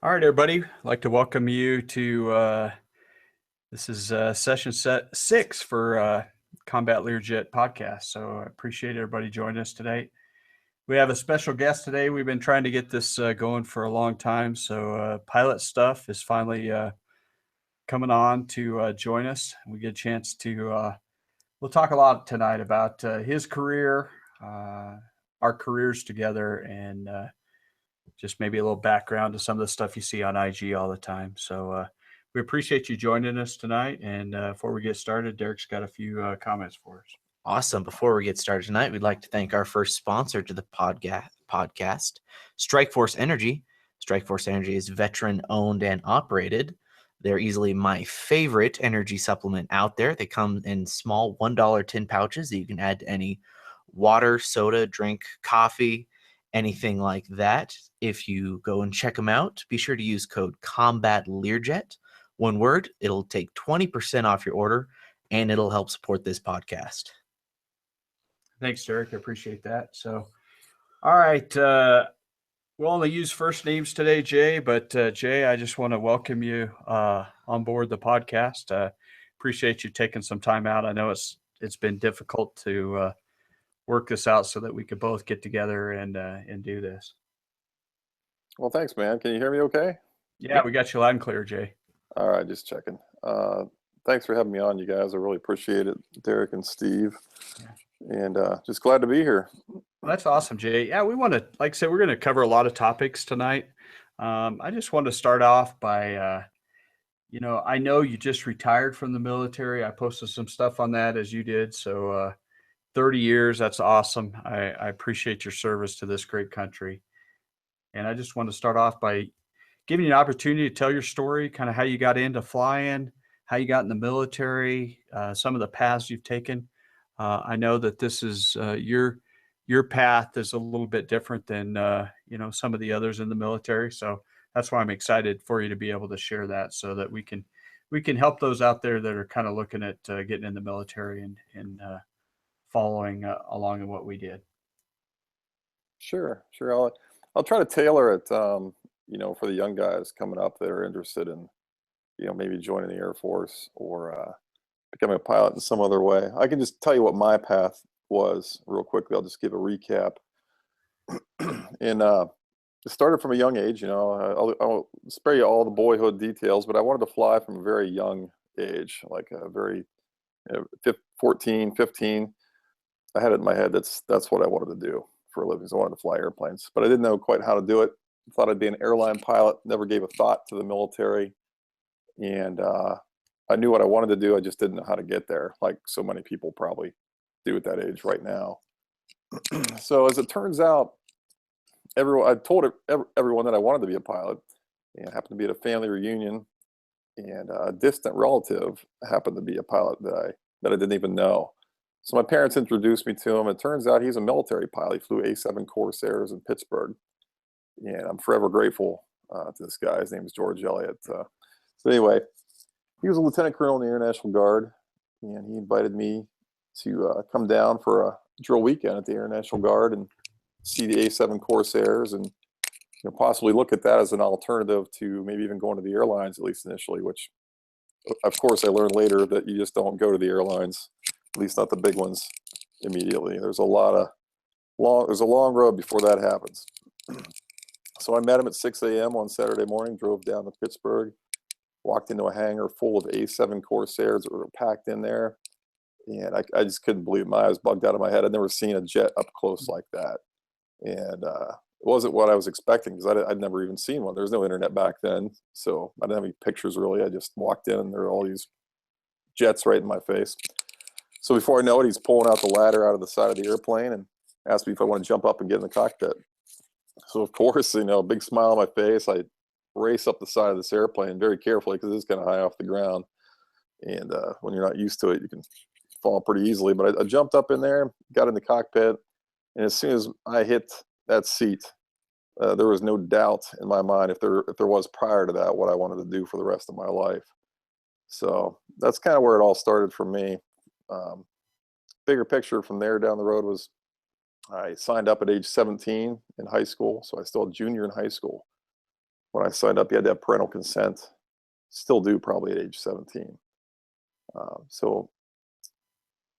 All right, everybody. I'd like to welcome you to this is session set 6 for Combat Learjet podcast. So I appreciate everybody joining us today. We have a special guest today. We've been trying to get this going for a long time. So Pilot Stuff is finally coming on to join us. We get a chance to we'll talk a lot tonight about his career, our careers together, and just maybe a little background to some of the stuff you see on IG all the time. So we appreciate you joining us tonight. And before we get started, Derek's got a few comments for us. Awesome. Before we get started tonight, we'd like to thank our first sponsor to the podcast, Strikeforce Energy. Strikeforce Energy is veteran-owned and operated. They're easily my favorite energy supplement out there. They come in small $1 tin pouches that you can add to any water, soda, drink, coffee, anything like that. If you go and check them out, be sure to use code COMBATLEARJET. One word, it'll take 20% off your order, and it'll help support this podcast. Thanks, Derek. I appreciate that. So, all right. We'll only use first names today, Jay. But Jay, I just want to welcome you on board the podcast. Appreciate you taking some time out. I know it's been difficult to work this out so that we could both get together and do this. Well, thanks, man. Can you hear me okay? Yeah, we got you loud and clear, Jay. All right, just checking. Thanks for having me on, you guys. I really appreciate it, Derek and Steve. And just glad to be here. Well, that's awesome, Jay. Yeah, we want to, like I said, we're going to cover a lot of topics tonight. I just want to start off by, I know you just retired from the military. I posted some stuff on that as you did. So 30 years, that's awesome. I appreciate your service to this great country. And I just want to start off by giving you an opportunity to tell your story, kind of how you got into flying, how you got in the military, some of the paths you've taken. I know that this is your path is a little bit different than some of the others in the military. So that's why I'm excited for you to be able to share that, so that we can help those out there that are kind of looking at getting in the military and following along in what we did. Sure. I'll try to tailor it, for the young guys coming up that are interested in, maybe joining the Air Force or becoming a pilot in some other way. I can just tell you what my path was real quickly. I'll just give a recap. And it started from a young age. I'll spare you all the boyhood details, but I wanted to fly from a very young age, like a very 14, 15. I had it in my head that's what I wanted to do for a living. So I wanted to fly airplanes, but I didn't know quite how to do it. I thought I'd be an airline pilot. Never gave a thought to the military, and I knew what I wanted to do. I just didn't know how to get there, like so many people probably do at that age right now. So as it turns out, I told everyone that I wanted to be a pilot, and happened to be at a family reunion, and a distant relative happened to be a pilot that I didn't even know. So my parents introduced me to him. It turns out he's a military pilot. He flew A-7 Corsairs in Pittsburgh, and I'm forever grateful to this guy. His name is George Elliott. So anyway, he was a lieutenant colonel in the Air National Guard, and he invited me to come down for a drill weekend at the Air National Guard and see the A-7 Corsairs, and possibly look at that as an alternative to maybe even going to the airlines, at least initially, which of course I learned later that you just don't go to the airlines, at least not the big ones, immediately. There's a long road before that happens. So I met him at 6 a.m. on Saturday morning, drove down to Pittsburgh, walked into a hangar full of A-7 Corsairs that were packed in there. And I just couldn't believe it. My eyes bugged out of my head. I'd never seen a jet up close like that. And it wasn't what I was expecting, because I'd never even seen one. There was no internet back then, so I didn't have any pictures really. I just walked in and there were all these jets right in my face. So before I know it, he's pulling out the ladder out of the side of the airplane and asked me if I want to jump up and get in the cockpit. So of course, a big smile on my face. I race up the side of this airplane very carefully, because it's kind of high off the ground. And when you're not used to it, you can fall pretty easily. But I jumped up in there, got in the cockpit, and as soon as I hit that seat, there was no doubt in my mind, if there was prior to that, what I wanted to do for the rest of my life. So that's kind of where it all started for me. Bigger picture from there down the road was, I signed up at age 17 in high school, so I was still a junior in high school. when I signed up, you had to have parental consent. Still do probably at age 17. So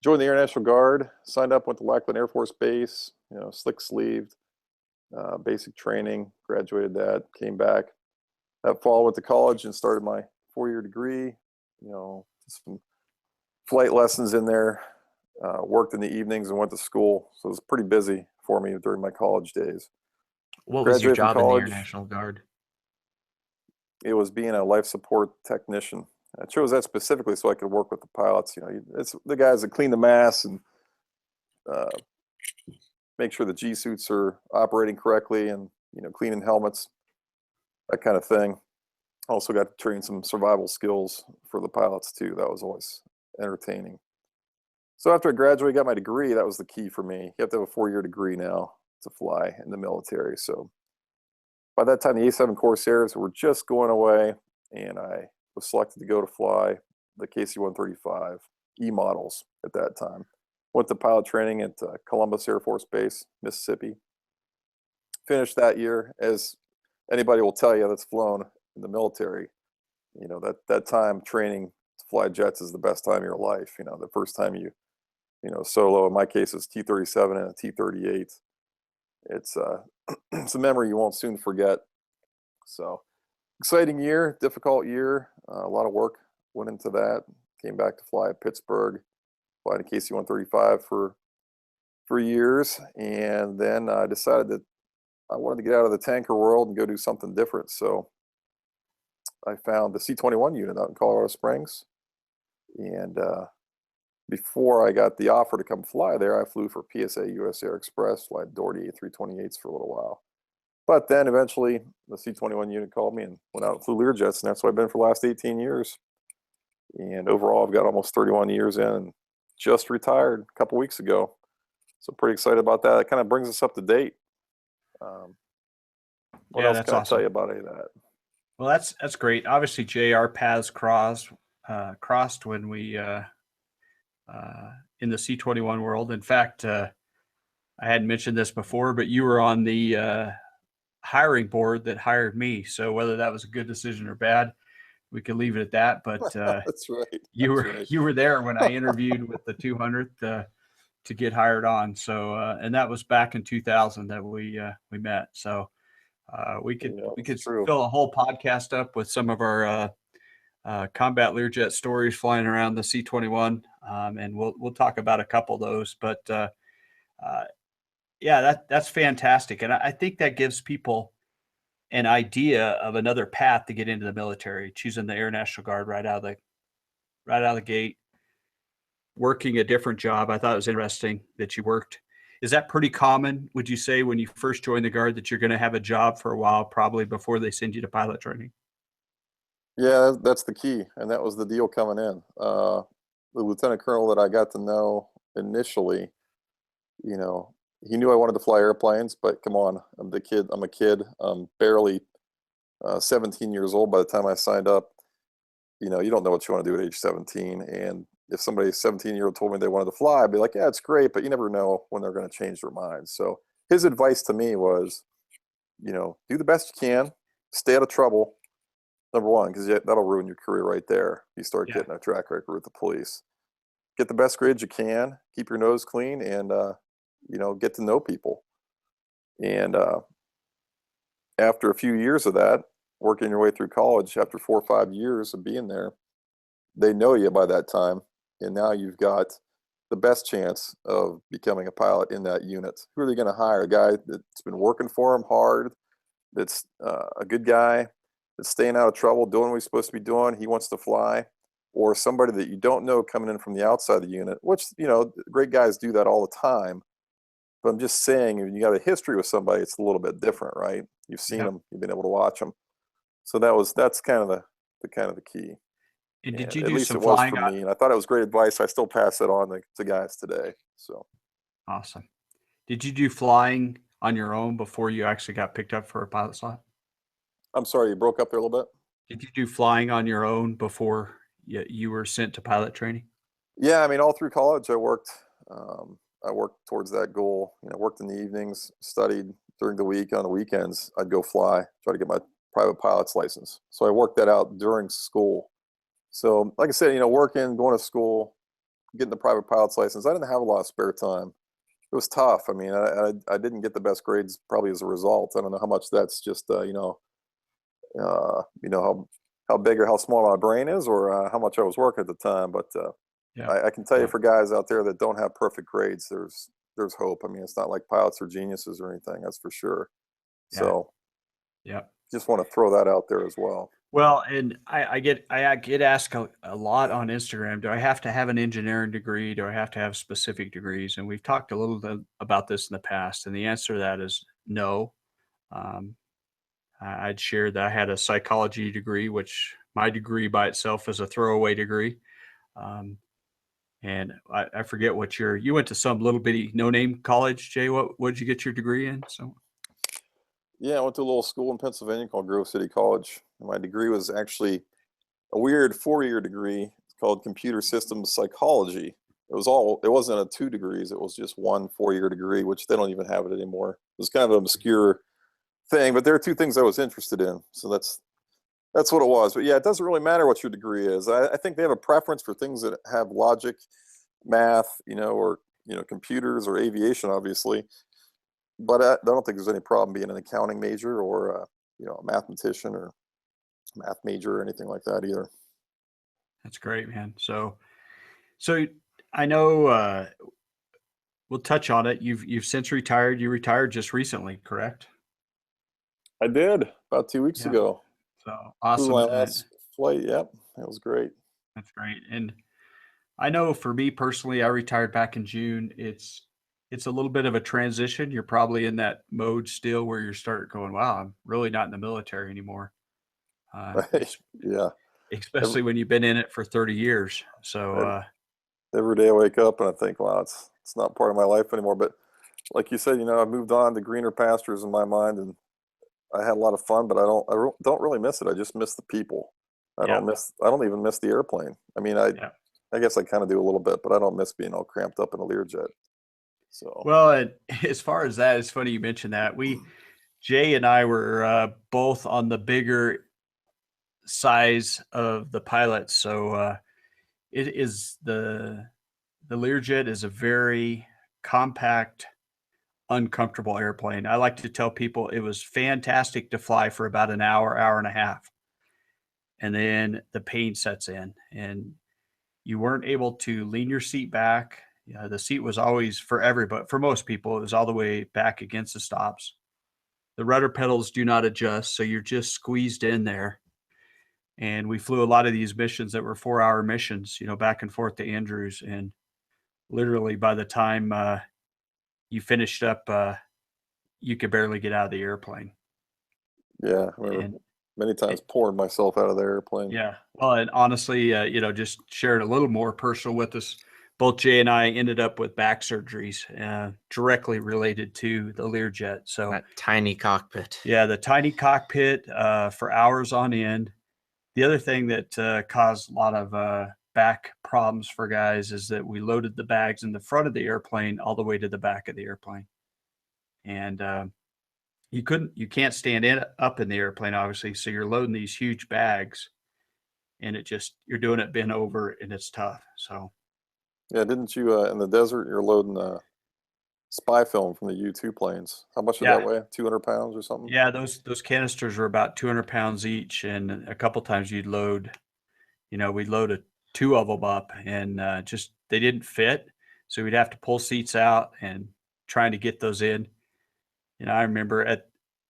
joined the Air National Guard, signed up, went to Lackland Air Force Base, slick sleeved, basic training, graduated that, came back. That fall, went to college and started my 4-year degree, some flight lessons in there, worked in the evenings and went to school. So it was pretty busy for me during my college days. What was your Graduated from job in the Air college. National Guard? It was being a life support technician. I chose that specifically so I could work with the pilots. It's the guys that clean the masts and make sure the G suits are operating correctly, and cleaning helmets, that kind of thing. Also got to train some survival skills for the pilots too. That was always entertaining. So after I graduated, got my degree, that was the key for me. You have to have a 4-year degree now to fly in the military. So by that time, the A-7 Corsairs were just going away, and I was selected to go to fly the KC-135 E models at that time. Went to pilot training at Columbus Air Force Base, Mississippi. Finished that year. As anybody will tell you that's flown in the military, that time training to fly jets is the best time of your life. The first time you solo, in my case, it's T-37 and a T-38. It's it's a memory you won't soon forget. So exciting year, difficult year, a lot of work went into that. Came back to fly at Pittsburgh, flying a KC-135 for years, and then I decided that I wanted to get out of the tanker world and go do something different. So I found the C-21 unit out in Colorado Springs, and before I got the offer to come fly there, I flew for PSA US Air Express, fly Doherty A320s for a little while. But then eventually the C-21 unit called me and went out and flew Learjets, and that's what I've been for the last 18 years. And overall, I've got almost 31 years in, and just retired a couple weeks ago. So pretty excited about that. It kind of brings us up to date. What else that's can I awesome. tell you about any of that? Well, that's great. Obviously, Jay, our paths crossed when we in the C-21 world. In fact, I hadn't mentioned this before, but you were on the hiring board that hired me. So whether that was a good decision or bad, we could leave it at that. But That's right. you That's were right. there when I interviewed with the 200th to get hired on. So and that was back in 2000 that we met. So we could It's true. fill a whole podcast up with some of our combat Learjet stories flying around the C-21, and we'll talk about a couple of those. But yeah, that's fantastic, and I think that gives people an idea of another path to get into the military, choosing the Air National Guard right out of the gate, working a different job. I thought it was interesting that you worked. Is that pretty common, would you say, when you first join the Guard, that you're going to have a job for a while, probably before they send you to pilot training? Yeah, that's the key, and that was the deal coming in. The lieutenant colonel that I got to know initially, he knew I wanted to fly airplanes, but come on, I'm a kid. I'm barely 17 years old by the time I signed up. You don't know what you want to do at age 17, and if somebody 17-year-old told me they wanted to fly, I'd be like, yeah, it's great, but you never know when they're going to change their minds. So his advice to me was, do the best you can, stay out of trouble. Number one, because that'll ruin your career right there. You start getting a track record with the police. Get the best grades you can, keep your nose clean, and get to know people. And after a few years of that, working your way through college, after 4 or 5 years of being there, they know you by that time, and now you've got the best chance of becoming a pilot in that unit. Who are they going to hire? A guy that's been working for them hard, that's a good guy, that's staying out of trouble, doing what he's supposed to be doing, he wants to fly, or somebody that you don't know coming in from the outside the unit, which, great guys do that all the time. But I'm just saying, when you got a history with somebody, it's a little bit different, right? You've seen them, you've been able to watch them. So that's kind of the key. And did And you at do least some it was flying for me, and I thought it was great advice. I still pass it on to guys today. So Awesome. Did you do flying on your own before you actually got picked up for a pilot slot? I'm sorry, you broke up there a little bit. Did you do flying on your own before you were sent to pilot training? Yeah, I mean, all through college, I worked. I worked towards that goal. Worked in the evenings, studied during the week. On the weekends, I'd go fly, try to get my private pilot's license. So I worked that out during school. So like I said, working, going to school, getting the private pilot's license, I didn't have a lot of spare time. It was tough. I mean, I didn't get the best grades probably as a result. I don't know how much that's just, how big or how small my brain is, or how much I was working at the time. But I can tell you, for guys out there that don't have perfect grades, there's hope. I mean, it's not like pilots are geniuses or anything, that's for sure. So just want to throw that out there as well. Well, and I get asked a lot on Instagram, do I have to have an engineering degree? Do I have to have specific degrees? And we've talked a little bit about this in the past, and the answer to that is no. I'd shared that I had a psychology degree, which my degree by itself is a throwaway degree. And I forget what you went to some little bitty no-name college, Jay. What did you get your degree in? So. Yeah, I went to a little school in Pennsylvania called Grove City College. And my degree was actually a weird 4-year degree. It's called Computer Systems Psychology. It wasn't a 2 degrees. It was just one 4-year degree, which they don't even have it anymore. It was kind of an obscure thing, but there are 2 things I was interested in. So that's what it was. But yeah, it doesn't really matter what your degree is. I think they have a preference for things that have logic, math, or computers or aviation, obviously. But I don't think there's any problem being an accounting major or a mathematician or math major or anything like that either. That's great, man. So I know we'll touch on it. You've since retired. You retired just recently, correct? I did about 2 weeks ago. So awesome. Flew my last flight. Yep, that was great. That's great. And I know for me personally, I retired back in June. It's a little bit of a transition. You're probably in that mode still where you start going, wow, I'm really not in the military anymore. Yeah. Especially when you've been in it for 30 years. So every day I wake up and I think, wow, it's not part of my life anymore. But like you said, I've moved on to greener pastures in my mind, and I had a lot of fun, but I don't really miss it. I just miss the people. I don't even miss the airplane. I mean, I guess I kind of do a little bit, but I don't miss being all cramped up in a Learjet. So, well, and as far as that, it's funny you mentioned that. Jay and I were both on the bigger size of the pilots. So it is the Learjet is a very compact, uncomfortable airplane. I like to tell people it was fantastic to fly for about an hour, hour and a half. And then the pain sets in and you weren't able to lean your seat back. The seat was always but for most people, it was all the way back against the stops. The rudder pedals do not adjust. So you're just squeezed in there. And we flew a lot of these missions that were 4-hour missions, back and forth to Andrews. And literally by the time you finished up, you could barely get out of the airplane. Yeah, I remember many times pouring myself out of the airplane. Yeah. Well, and honestly, just sharing a little more personal with us, both Jay and I ended up with back surgeries directly related to the Learjet. So that tiny cockpit. Yeah, the tiny cockpit for hours on end. The other thing that caused a lot of back problems for guys is that we loaded the bags in the front of the airplane all the way to the back of the airplane. And you can't stand up in the airplane, obviously. So you're loading these huge bags and you're doing it bent over and it's tough. So. Yeah. Didn't you, in the desert, you're loading spy film from the U-2 planes? How much did that weigh? 200 pounds or something? Yeah. Those canisters were about 200 pounds each. And a couple times we'd load 2 of them up and they didn't fit. So we'd have to pull seats out and trying to get those in. I remember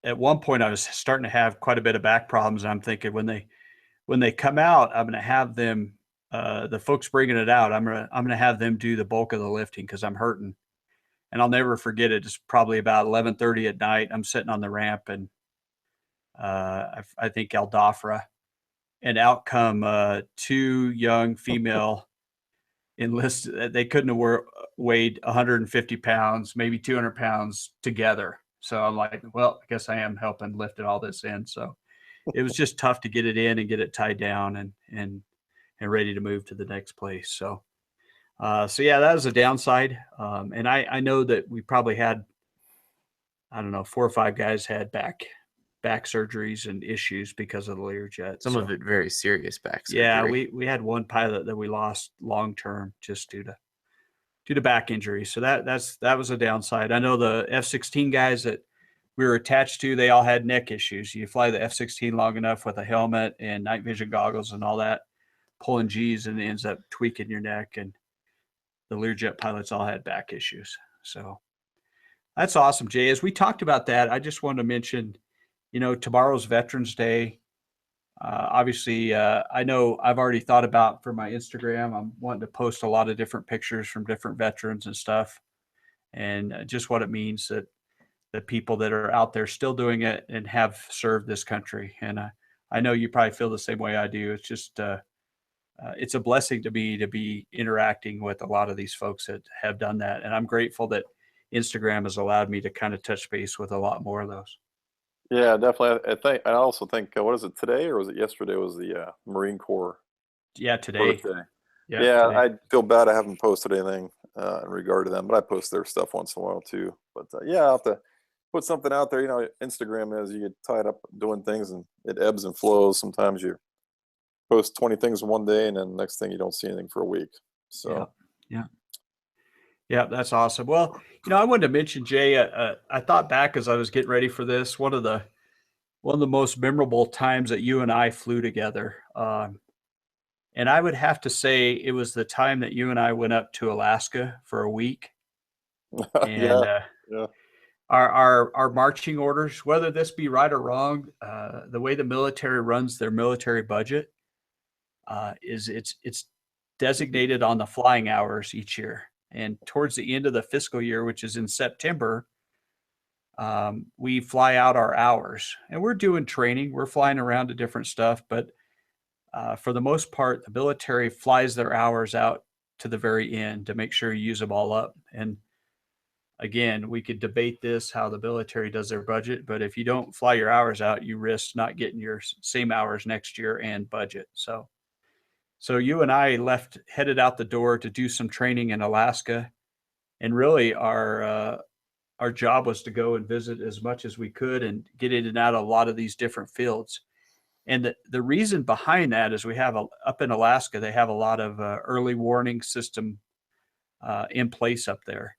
at one point I was starting to have quite a bit of back problems. And I'm thinking when they come out, I'm going to have them, the folks bringing it out, I'm going to have them do the bulk of the lifting because I'm hurting. And I'll never forget it. It's probably about 11:30 at night. I'm sitting on the ramp and I think El Dafra, and out come 2 young female enlisted. They couldn't have weighed 150 pounds, maybe 200 pounds together. So I'm like, well, I guess I am helping lifting all this in. So it was just tough to get it in and get it tied down and ready to move to the next place. So yeah, that was a downside. And I know that we probably had, I don't know, 4 or 5 guys had back back surgeries and issues because of the Learjet. Some of it very serious back surgery. Yeah, we had one pilot that we lost long term just due to back injury. So that was a downside. I know the F-16 guys that we were attached to, they all had neck issues. You fly the F-16 long enough with a helmet and night vision goggles and all that, pulling G's, and it ends up tweaking your neck. And the Learjet pilots all had back issues. So that's awesome, Jay. As we talked about that, I just wanted to mention, tomorrow's Veterans Day. Obviously, I know I've already thought about for my Instagram, I'm wanting to post a lot of different pictures from different veterans and stuff, and just what it means that the people that are out there still doing it and have served this country. And I know you probably feel the same way I do. It's just, it's a blessing to be interacting with a lot of these folks that have done that. And I'm grateful that Instagram has allowed me to kind of touch base with a lot more of those. Yeah, definitely. I also think, what is it, today or was it yesterday? Was the Marine Corps Yeah, today. birthday? Yeah, Yeah, today. I feel bad I haven't posted anything in regard to them, but I post their stuff once in a while too. But yeah, I'll have to put something out there. Instagram is, you get tied up doing things and it ebbs and flows. Sometimes you post 20 things in one day and then next thing you don't see anything for a week. So Yeah, that's awesome. Well, I wanted to mention, Jay, I thought back as I was getting ready for this, one of the most memorable times that you and I flew together. And I would have to say it was the time that you and I went up to Alaska for a week. And yeah. Our marching orders, whether this be right or wrong, the way the military runs their military budget, is it's designated on the flying hours each year. And towards the end of the fiscal year, which is in September, we fly out our hours, and we're doing training. We're flying around to different stuff, but for the most part, the military flies their hours out to the very end to make sure you use them all up. And again, we could debate this, how the military does their budget, but if you don't fly your hours out, you risk not getting your same hours next year and budget. So you and I headed out the door to do some training in Alaska, and really our job was to go and visit as much as we could and get in and out of a lot of these different fields. And the reason behind that is we have up in Alaska, they have a lot of early warning system in place up there.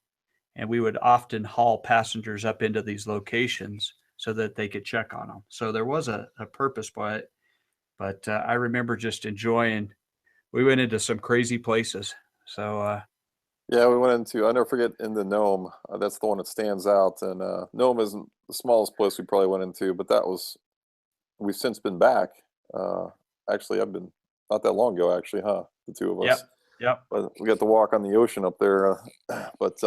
And we would often haul passengers up into these locations so that they could check on them. So there was a purpose by it, but I remember just enjoying. We went into some crazy places. So yeah, we went into, I never forget, in the Nome. That's the one that stands out. And Nome isn't the smallest place we probably went into, but we've since been back. Actually, I've been not that long ago, actually, huh? The two of us. Yep. But we got to walk on the ocean up there. But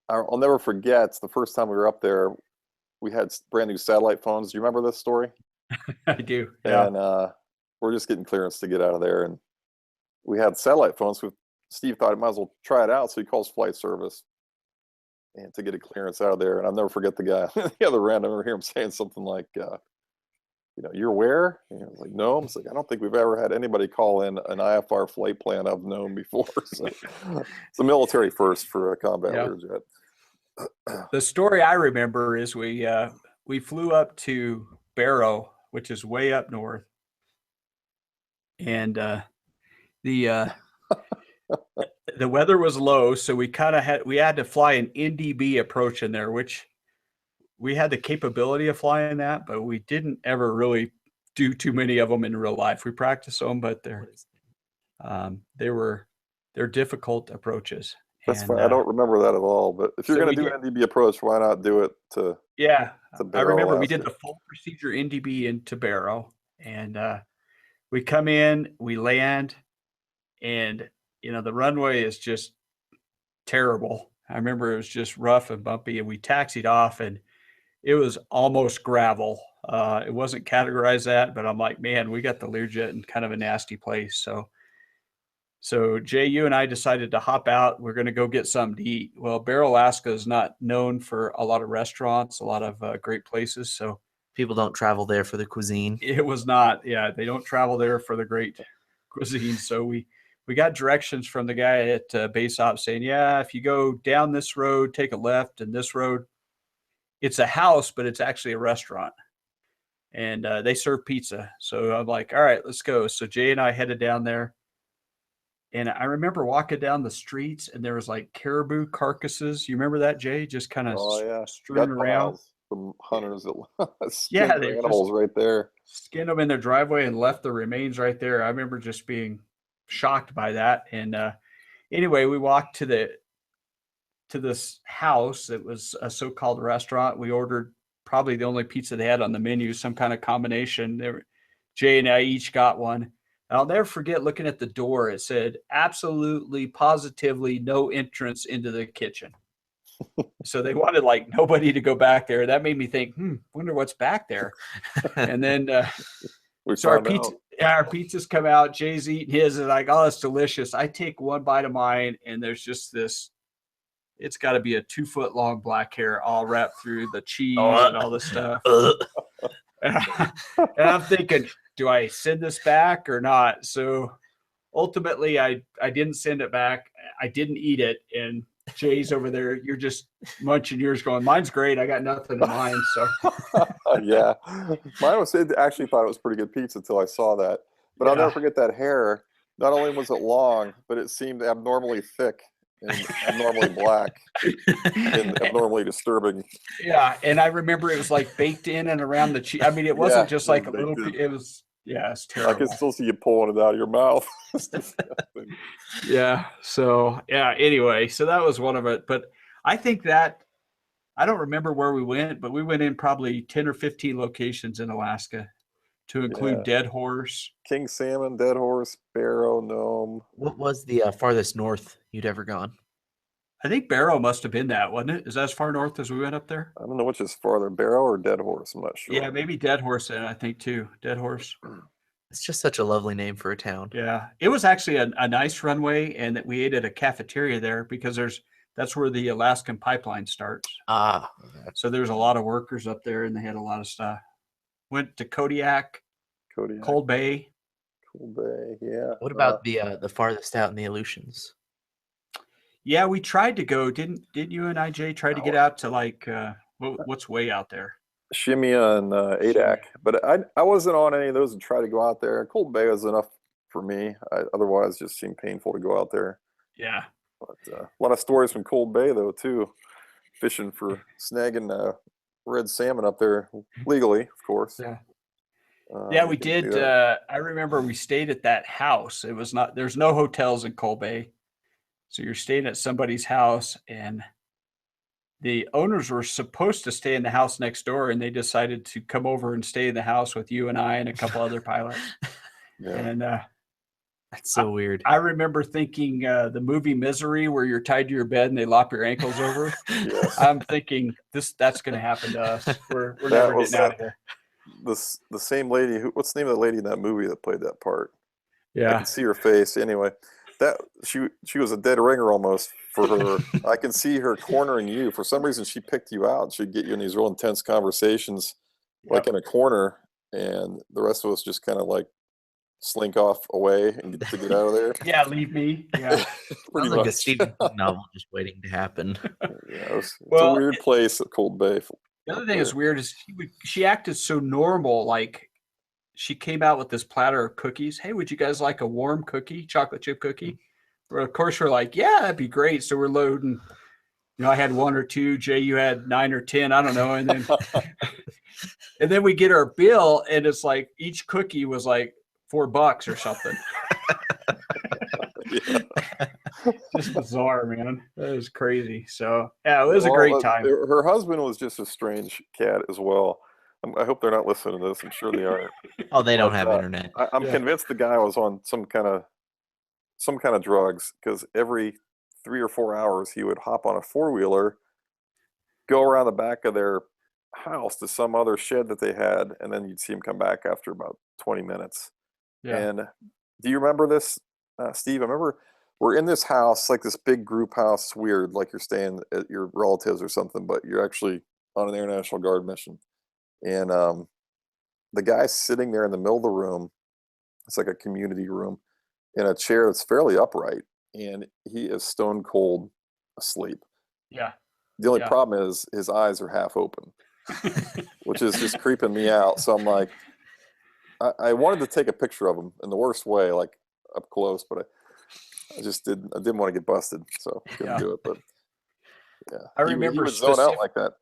I'll never forget the first time we were up there. We had brand new satellite phones. Do you remember this story? I do. Yeah. And we're just getting clearance to get out of there. And we had satellite phones. So Steve thought he might as well try it out. So he calls flight service and to get a clearance out of there. And I'll never forget the guy on the other end. I remember hearing him saying something like, you're where? And I was like, no. It's like, I don't think we've ever had anybody call in an IFR flight plan I've known before. So it's a military first for a combat Learjet. The story I remember is we flew up to Barrow, which is way up north, and the weather was low, so we had to fly an NDB approach in there, which we had the capability of flying that, but we didn't ever really do too many of them in real life. We practiced them, but they're difficult approaches. That's fine. I don't remember that at all. But if you're going to do an NDB approach, why not do it to? Yeah, to Barrow, I remember Alaska. we did the full procedure NDB into Barrow, and we come in, we land, and the runway is just terrible. I remember it was just rough and bumpy, and we taxied off, and it was almost gravel. It wasn't categorized that, but I'm like, man, we got the Learjet in kind of a nasty place. So Jay, you and I decided to hop out. We're going to go get something to eat. Well, Barrow, Alaska is not known for a lot of restaurants, a lot of great places. So people don't travel there for the cuisine. It was not. Yeah, they don't travel there for the great cuisine. So we got directions from the guy at Base Ops saying, yeah, if you go down this road, take a left, and this road. it's a house, but it's actually a restaurant. And they serve pizza. So I'm like, all right, let's go. So Jay and I headed down there. And I remember walking down the streets and there was like caribou carcasses. You remember that, Jay? Just kind of Oh yeah, strewn got around. miles from hunters that skinned Yeah, their they animals just right there. skinned them in their driveway and left the remains right there. I remember just being shocked by that. And anyway, we walked to this house. It was a so-called restaurant. We ordered probably the only pizza they had on the menu, some kind of combination. Jay and I each got one. And I'll never forget looking at the door. It said, absolutely, positively no entrance into the kitchen. So they wanted like nobody to go back there. That made me think, wonder what's back there. And then so our pizzas come out. Jay's eating his and like, oh, it's delicious. I take one bite of mine and there's just this, it's got to be a 2-foot long black hair all wrapped through the cheese and all this stuff. And I'm thinking, do I send this back or not? So ultimately I didn't send it back. I didn't eat it. And Jay's over there. You're just munching yours going, mine's great. I got nothing in mine. So yeah, mine was, actually thought it was pretty good pizza until I saw that. But I'll never forget that hair. Not only was it long, but it seemed abnormally thick and abnormally black and abnormally disturbing. Yeah, and I remember it was like baked in and around the cheese. I mean, it wasn't just like a little. It was, it's terrible. I can still see you pulling it out of your mouth. Yeah. So anyway, so that was one of it. But I think that I don't remember where we went, but we went in probably 10 or 15 locations in Alaska, to include Dead Horse, King Salmon, Dead Horse, Barrow, Nome. What was the farthest north you'd ever gone? I think Barrow must have been that, wasn't it? Is that as far north as we went up there? I don't know which is farther, Barrow or Dead Horse. I'm not sure. Yeah, maybe Dead Horse, I think too. Dead Horse. It's just such a lovely name for a town. Yeah, it was actually a nice runway, and that we ate at a cafeteria there because that's where the Alaskan pipeline starts. So there's a lot of workers up there, and they had a lot of stuff. Went to Kodiak, Cold Bay. Yeah. What about the farthest out in the Aleutians? Yeah, we tried to go. Didn't you and Jay try to get out to like what's way out there? Shimia and Adak, but I wasn't on any of those and try to go out there. Cold Bay was enough for me. Otherwise, it just seemed painful to go out there. Yeah. But a lot of stories from Cold Bay though too, fishing for snagging red salmon up there legally, of course. Yeah. Yeah, we did. I remember we stayed at that house. It was not. There's no hotels in Cold Bay, so you're staying at somebody's house, and the owners were supposed to stay in the house next door, and they decided to come over and stay in the house with you and I and a couple other pilots. And that's so weird. I remember thinking the movie Misery, where you're tied to your bed and they lop your ankles over. I'm thinking that's going to happen to us. We're never getting out of here. The same lady what's the name of the lady in that movie that played that part? Yeah, I can see her face. Anyway, that she was a dead ringer almost for her. I can see her cornering you. For some reason, she picked you out. She'd get you in these real intense conversations, like in a corner, and the rest of us just kind of like slink off away and get out of there. Yeah, leave me. Yeah, sounds like a Stephen King novel just waiting to happen. It's a weird place at Cold Bay. The other thing that's weird is she acted so normal. Like she came out with this platter of cookies. Hey, would you guys like a warm cookie, chocolate chip cookie? Well, of course, we're like, yeah, that'd be great. So we're loading. I had 1 or 2. Jay, you had 9 or 10. I don't know. And then and then we get our bill, and it's like each cookie was like $4 or something. Just bizarre, man. That was crazy. So yeah, it was a great time. Her husband was just a strange cat as well. I hope they're not listening to this. I'm sure they are. Oh, they don't have internet. I'm convinced the guy was on some kind of drugs, because every 3 or 4 hours he would hop on a 4-wheeler, go around the back of their house to some other shed that they had, and then you'd see him come back after about 20 minutes. Yeah. And do you remember this, Steve? I remember we're in this house, like this big group house. It's weird, like you're staying at your relatives or something, but you're actually on an Air National Guard mission. And the guy's sitting there in the middle of the room. It's like a community room, in a chair that's fairly upright, and he is stone cold asleep. Yeah. The only Yeah. problem is his eyes are half open, which is just creeping me out. So I'm like, I wanted to take a picture of him in the worst way, like up close, but I just didn't. I didn't want to get busted, so couldn't Yeah. do it. But yeah, I he remember would zone out like that.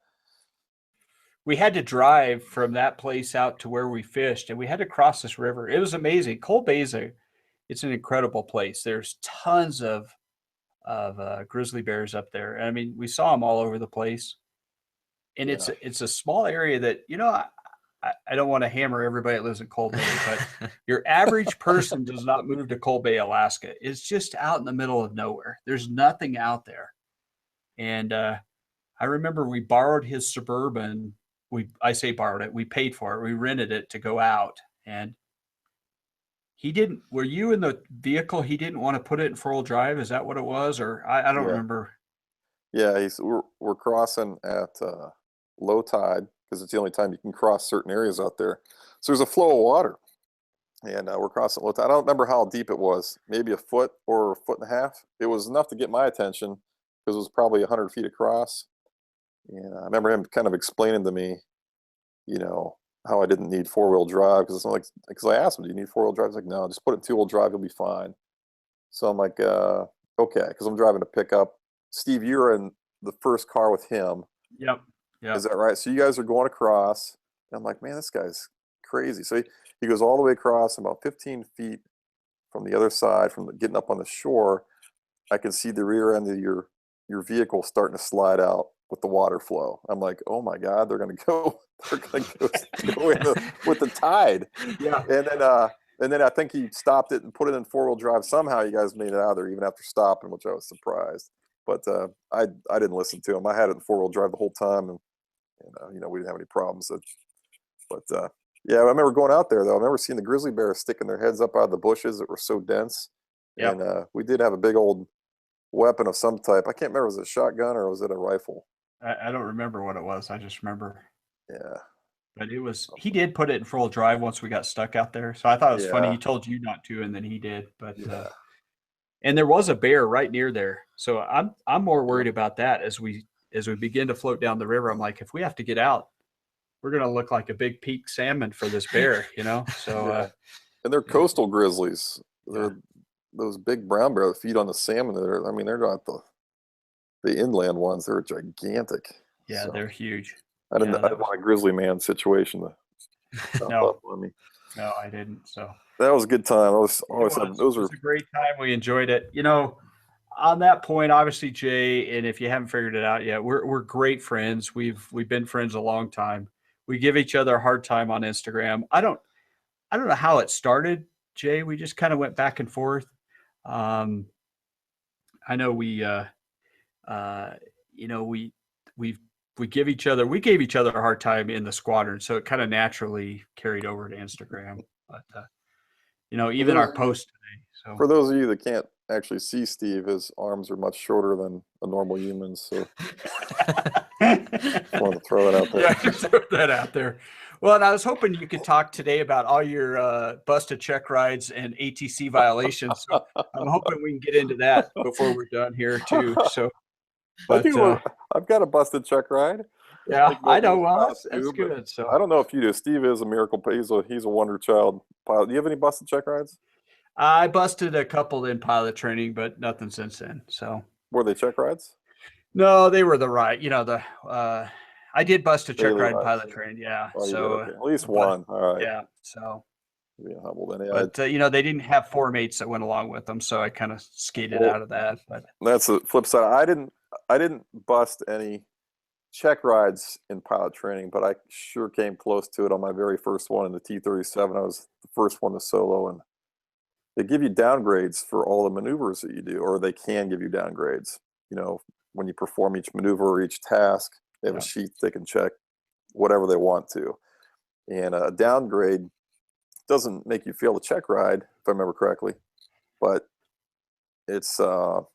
we had to drive from that place out to where we fished, and we had to cross this river. It was amazing. Cold Bay it's an incredible place. There's tons of grizzly bears up there. I mean, we saw them all over the place, and Yeah. it's a small area that I don't want to hammer everybody that lives in Cold Bay, but your average person does not move to Cold Bay, Alaska. It's just out in the middle of nowhere. There's nothing out there, and I remember we borrowed his Suburban. I say borrowed it. We paid for it. We rented it to go out, and he didn't. Were you in the vehicle? He didn't want to put it in 4-wheel drive. Is that what it was? Or I don't Yeah. remember. Yeah, we're crossing at low tide because it's the only time you can cross certain areas out there. So there's a flow of water, and we're crossing at low tide. I don't remember how deep it was, maybe a foot or a foot and a half. It was enough to get my attention because it was probably 100 feet across. And I remember him kind of explaining to me, how I didn't need 4-wheel drive because I asked him, "Do you need 4-wheel drive?" He's like, "No, just put it in 2-wheel drive, you'll be fine." So I'm like, okay, because I'm driving a pickup. Steve, you're in the first car with him. Yep. Yeah. Is that right? So you guys are going across. And I'm like, man, this guy's crazy. So he goes all the way across, about 15 feet from the other side, getting up on the shore. I can see the rear end of your vehicle starting to slide out with the water flow. I'm like, oh my God, they're gonna go with the tide. Yeah. And then I think he stopped it and put it in 4-wheel drive. Somehow you guys made it out of there even after stopping, which I was surprised. But I didn't listen to him. I had it in 4-wheel drive the whole time, and we didn't have any problems. But yeah, I remember going out there though. I remember seeing the grizzly bears sticking their heads up out of the bushes that were so dense. Yep. And we did have a big old weapon of some type. I can't remember, was it a shotgun or was it a rifle? I don't remember what it was. I just remember. Yeah. But he did put it in 4-wheel drive once we got stuck out there. So I thought it was funny. Yeah. He told you not to, and then he did. But Yeah. and there was a bear right near there. So I'm more worried about that as we begin to float down the river. I'm like, if we have to get out, we're gonna look like a big peak salmon for this bear, So Yeah. And they're coastal grizzlies. Yeah. They're those big brown bear that feed on the salmon. They're not the inland ones. They're gigantic. Yeah, So they're huge. I didn't want a grizzly man situation to pop No. up on me. No, I didn't. So That was a good time. Those it was a great time. We enjoyed it. On that point, obviously, Jay, and if you haven't figured it out yet, we're great friends. We've been friends a long time. We give each other a hard time on Instagram. I don't know how it started, Jay. We just kind of went back and forth. I know we gave each other a hard time in the squadron, so it kind of naturally carried over to Instagram. But even our post today. So for those of you that can't actually see Steve, his arms are much shorter than a normal human's. So just wanted to throw that out there. Yeah, just throw that out there. Well, and I was hoping you could talk today about all your busted check rides and ATC violations. So I'm hoping we can get into that before we're done here too. So, but I've got a busted check ride. Yeah, I know. Well, that's good. So I don't know if you do. Steve is a miracle. He's a wonder child pilot. Do you have any busted check rides? I busted a couple in pilot training, but nothing since then. So were they check rides? No, they were the ride. I did bust a check Daily ride in rides, pilot yeah. train. Yeah. Oh, So okay. At least one. All right. Yeah. So. Yeah, humble then. But they didn't have 4 mates that went along with them, so I kind of skated out of that. But that's the flip side. I didn't bust any check rides in pilot training, but I sure came close to it on my very first one in the T-37. I was the first one to solo, and they give you downgrades for all the maneuvers that you do, or they can give you downgrades. When you perform each maneuver or each task, they have a sheet they can check whatever they want to. And a downgrade doesn't make you fail the check ride, if I remember correctly, but it's called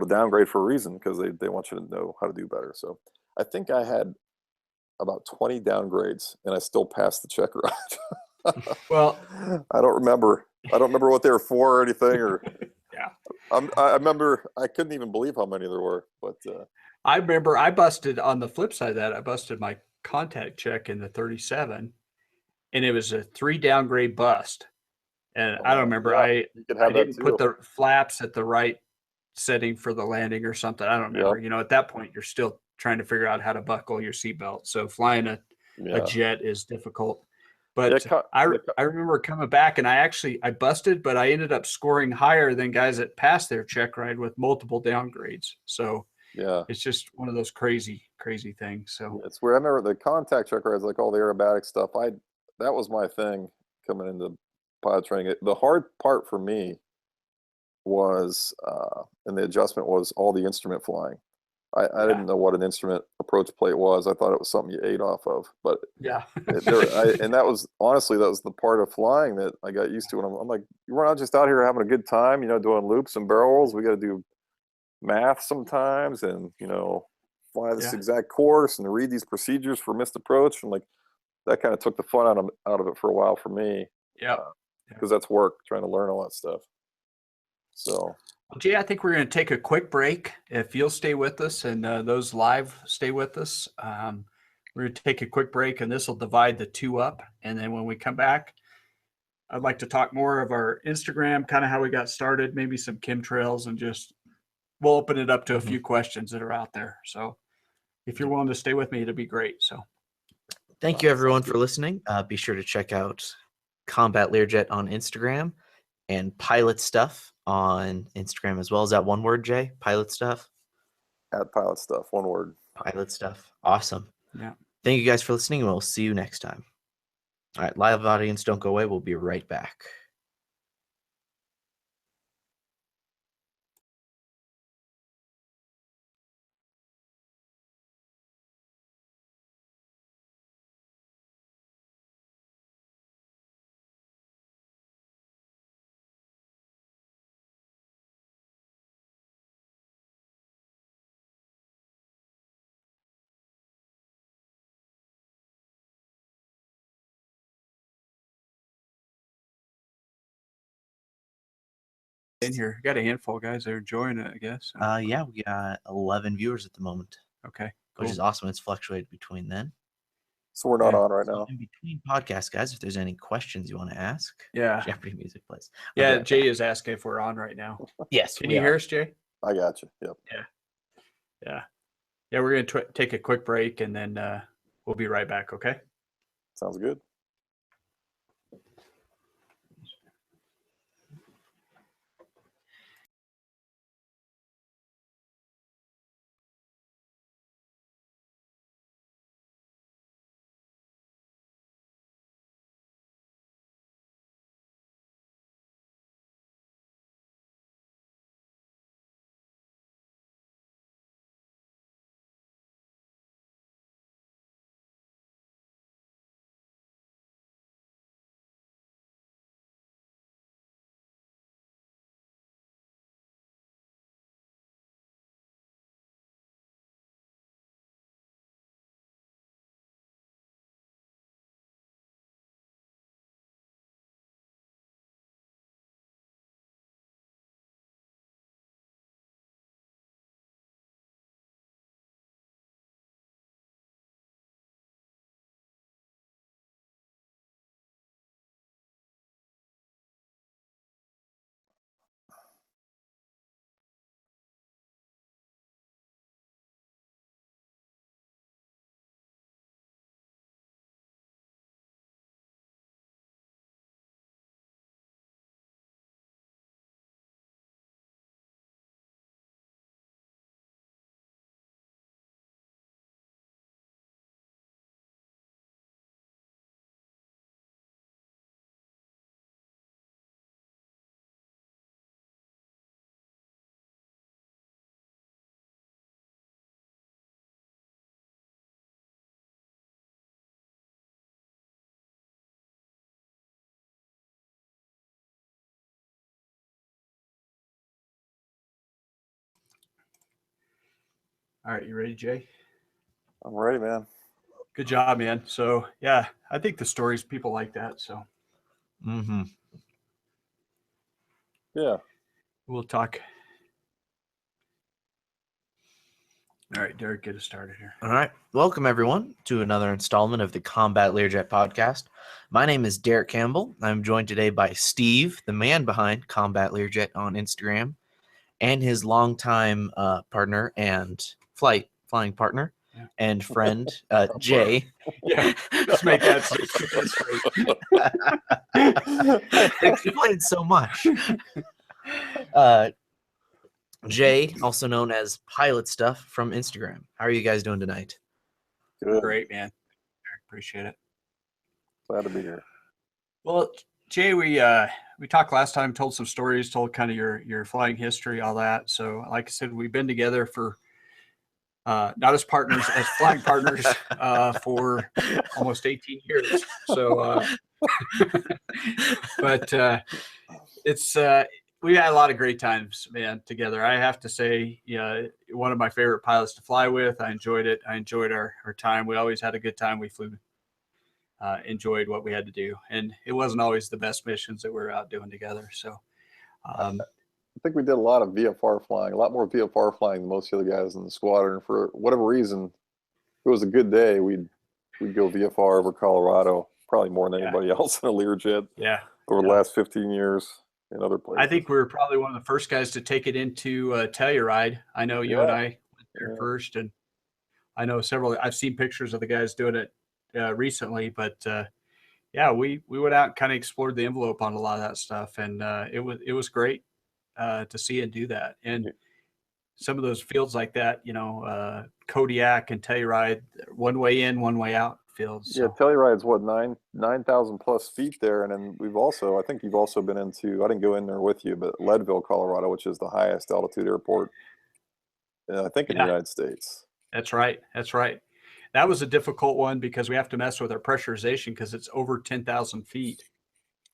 a downgrade for a reason, because they want you to know how to do better. So I think I had about 20 downgrades, and I still passed the check ride. Well, I don't remember what they were for or anything. Or yeah, I remember I couldn't even believe how many there were. But I remember I busted on the flip side of that. I busted my contact check in the 37, and it was a 3 downgrade bust. And I don't remember. Yeah, you could have I that didn't too. put the flaps at the right setting for the landing or something. I don't remember. Yep. You know, at that point, you're still trying to figure out how to buckle your seatbelt. So flying a Yeah. jet is difficult. Yeah, But I remember coming back and I busted, but I ended up scoring higher than guys that passed their check ride with multiple downgrades. So yeah. it's just one of those crazy things. So It's weird. I remember the contact check rides, like all the aerobatic stuff. That was my thing coming into pilot training. The hard part for me was, and the adjustment was all the instrument flying. I didn't know what an instrument approach plate was. I thought it was something you ate off of, but yeah. and that was honestly, that was the part of flying that I got used to. And I'm like, we're not just out here having a good time, doing loops and barrel rolls. We got to do math sometimes, and fly this exact course and read these procedures for missed approach. And like that kind of took the fun out of it for a while for me. Yeah. Because that's work, trying to learn all that stuff. So. Well, Jay, I think we're going to take a quick break. If you'll stay with us and those live stay with us, we're going to take a quick break, and this will divide the two up. And then when we come back, I'd like to talk more of our Instagram, kind of how we got started, maybe some chemtrails, and just we'll open it up to a few questions that are out there. So if you're willing to stay with me, it'd be great. So thank you everyone for listening. Be sure to check out Combat Learjet on Instagram and Pilot Stuff on Instagram as well. Is that one word, Jay? Pilot Stuff? At Pilot Stuff, one word. Pilot Stuff. Awesome. yeah. Thank you guys for listening, and we'll see you next time. All right, live audience, don't go away. We'll be right back. In here, got a handful of guys that are enjoying it, I guess. Yeah, we got 11 viewers at the moment. Okay, cool. Which is awesome. It's fluctuated between then. So we're not on right now. In between podcasts, guys, if there's any questions you want to ask, Jeopardy music plays. Yeah, Jay is asking if we're on right now. Yes. Can you hear us, Jay? I got you. Yep. Yeah. We're going to take a quick break, and then we'll be right back. Okay. Sounds good. All right, you ready, Jay? I'm ready, man. Good job, man. So yeah, I think the stories, people like that. So Yeah. we'll talk. All right, Derek, get us started here. All right. Welcome, everyone, to another installment of the Combat Learjet podcast. My name is Derek Campbell. I'm joined today by Steve, the man behind Combat Learjet on Instagram, and his longtime partner and flying partner and friend, Jay. Yeah, let's make that straight. It explains so much. Jay, also known as Pilot Stuff from Instagram. How are you guys doing tonight? Good. Great, man. Appreciate it. Glad to be here. Well, Jay, we talked last time, told some stories, told kind of your flying history, all that. So, like I said, we've been together for not as partners, as flying partners for almost 18 years. So, but it's we had a lot of great times, man, together. I have to say, one of my favorite pilots to fly with. I enjoyed it. I enjoyed our time. We always had a good time. We flew, enjoyed what we had to do. And it wasn't always the best missions that we were out doing together. So I think we did a lot of VFR flying, a lot more VFR flying than most of the other guys in the squadron. For whatever reason, if it was a good day, we'd go VFR over Colorado, probably more than anybody else in a Learjet. Yeah. Over the last 15 years. In other places. I think we were probably one of the first guys to take it into Telluride. I know you and I went there first, and I know I've seen pictures of the guys doing it recently, but we went out and kind of explored the envelope on a lot of that stuff, and it was great to see and do that. And some of those fields like that, Kodiak and Telluride, one way in, one way out fields. Yeah, Telluride's what, 9,000 plus feet there, and then I think you've also been into. I didn't go in there with you, but Leadville, Colorado, which is the highest altitude airport, I think in the United States. That's right. That was a difficult one because we have to mess with our pressurization because it's over 10,000 feet.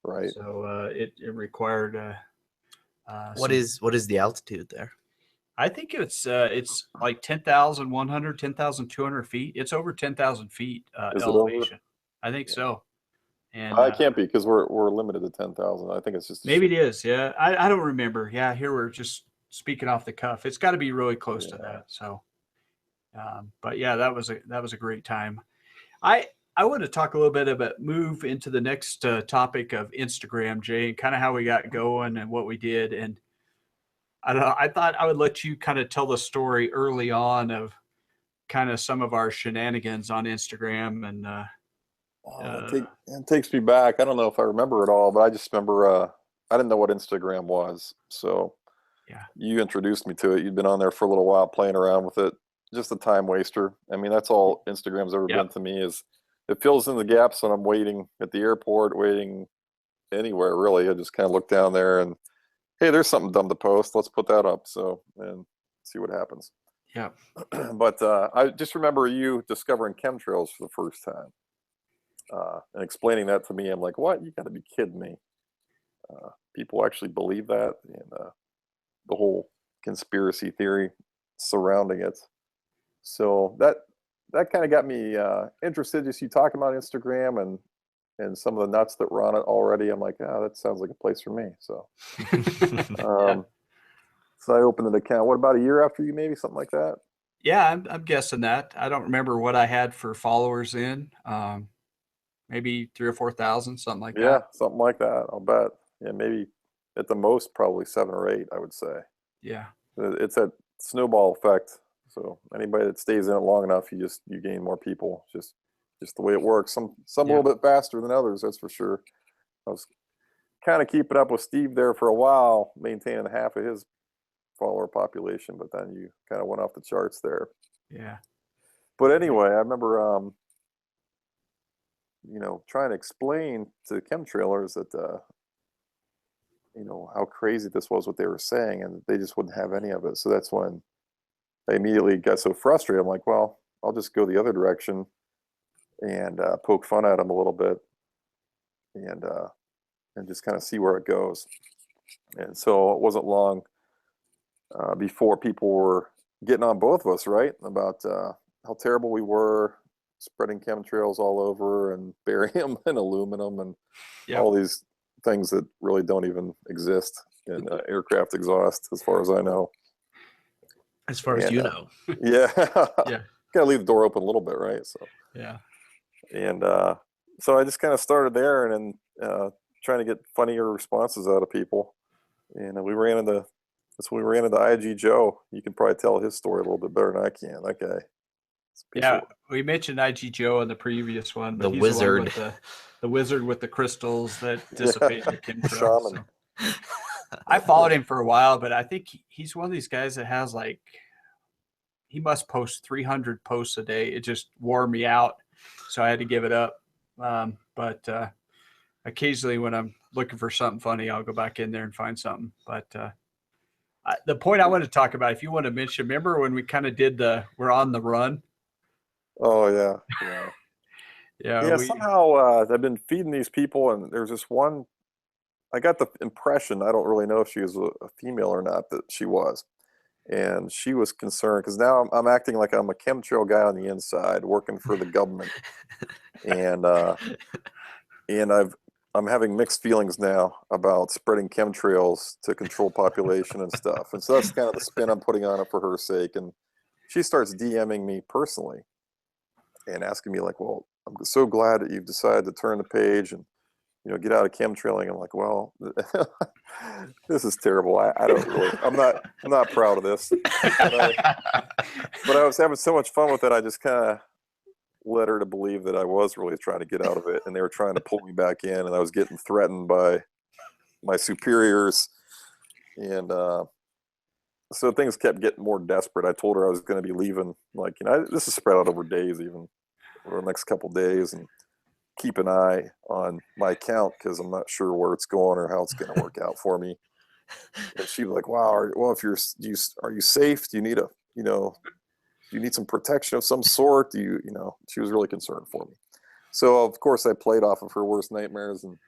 Right. So it required. What is the altitude there? I think it's like 10,100, 10,200 feet. It's over 10,000 feet elevation. I think so. And I can't be because we're limited to 10,000. I think it's just maybe it is. Yeah, I don't remember. Yeah, here we're just speaking off the cuff. It's got to be really close to that. So, but yeah, that was a great time. I want to talk a little bit about move into the next topic of Instagram, Jay, and kind of how we got going and what we did. And I don't know. I thought I would let you kind of tell the story early on of kind of some of our shenanigans on Instagram. And it takes me back. I don't know if I remember it all, but I just remember I didn't know what Instagram was. So you introduced me to it. You'd been on there for a little while playing around with it. Just a time waster. I mean, that's all Instagram's ever been to me, is it fills in the gaps when I'm waiting at the airport, waiting anywhere really. I just kind of look down there and, hey, there's something dumb to post. Let's put that up. So, and see what happens. Yeah. But I just remember you discovering chemtrails for the first time and explaining that to me. I'm like, what? You got to be kidding me. People actually believe that, and the whole conspiracy theory surrounding it. So that kind of got me interested. Just you talking about Instagram and some of the nuts that were on it already. I'm like, that sounds like a place for me. So, so I opened an account. What, about a year after you, maybe something like that? Yeah, I'm guessing that. I don't remember what I had for followers in. Maybe 3,000 or 4,000, something like that. Yeah, something like that. I'll bet. Yeah, maybe at the most, probably 7 or 8. I would say. Yeah, it's that snowball effect. So anybody that stays in it long enough, you gain more people. Just the way it works. Some a little bit faster than others, that's for sure. I was kind of keeping up with Steve there for a while, maintaining half of his follower population, but then you kind of went off the charts there. Yeah. But anyway, I remember trying to explain to chemtrailers that how crazy this was, what they were saying, and they just wouldn't have any of it. So that's when I immediately got so frustrated. I'm like, well, I'll just go the other direction and poke fun at them a little bit, and just kind of see where it goes. And so it wasn't long before people were getting on both of us, right, about how terrible we were, spreading chemtrails all over and barium and aluminum and all these things that really don't even exist in aircraft exhaust, as far as I know. As far as And, you know. Yeah. Yeah. Gotta leave the door open a little bit, right? So, Yeah. and so I just kind of started there, and then trying to get funnier responses out of people. And we ran into IG Joe. You can probably tell his story a little bit better than I can. That guy. is a piece Yeah, of- we mentioned IG Joe in the previous one, but The he's wizard. the one with the wizard with the crystals that Yeah. dissipate the chemtrail. Shaman. So I followed him for a while, but I think he's one of these guys that has like, he must post 300 posts a day. It just wore me out, so I had to give it up. But occasionally when I'm looking for something funny, I'll go back in there and find something. But the point I want to talk about, if you want to mention, remember when we kind of did we're on the run? Oh yeah, yeah, Yeah, yeah. Somehow I've been feeding these people, and there's this one. I got the impression, I don't really know if she was a female or not, that she was, and she was concerned because now I'm acting like I'm a chemtrail guy on the inside, working for the government, and I'm having mixed feelings now about spreading chemtrails to control population and stuff, and so that's kind of the spin I'm putting on it for her sake. And she starts DMing me personally and asking me like, "Well, I'm so glad that you've decided to turn the page and get out of chemtrailing." I'm like, well, this is terrible. I don't really, I'm not proud of this. But I was having so much fun with it. I just kind of led her to believe that I was really trying to get out of it, and they were trying to pull me back in, and I was getting threatened by my superiors. And so things kept getting more desperate. I told her I was going to be leaving. Like, this is spread out over days, even over the next couple of days, and keep an eye on my account because I'm not sure where it's going or how it's going to work out for me. And she was like, "Wow, well, if are you safe? Do you need do you need some protection of some sort? She was really concerned for me. So of course I played off of her worst nightmares, and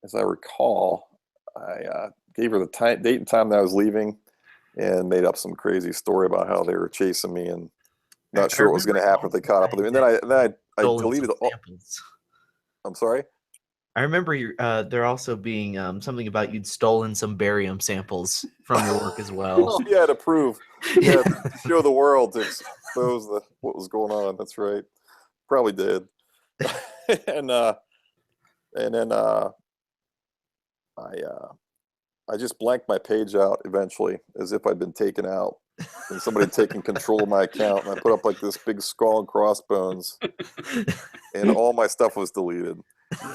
as I recall, I gave her the date and time that I was leaving, and made up some crazy story about how they were chasing me and not sure what was going to happen if they caught up with me. And then I deleted all. Samples. I'm sorry. I remember there also being something about you'd stolen some barium samples from your work as well. Oh, yeah, to prove, to show the world, to expose what was going on. That's right. Probably did. and then I just blanked my page out eventually, as if I'd been taken out, and somebody had taken control of my account, and I put up like this big skull and crossbones, and all my stuff was deleted,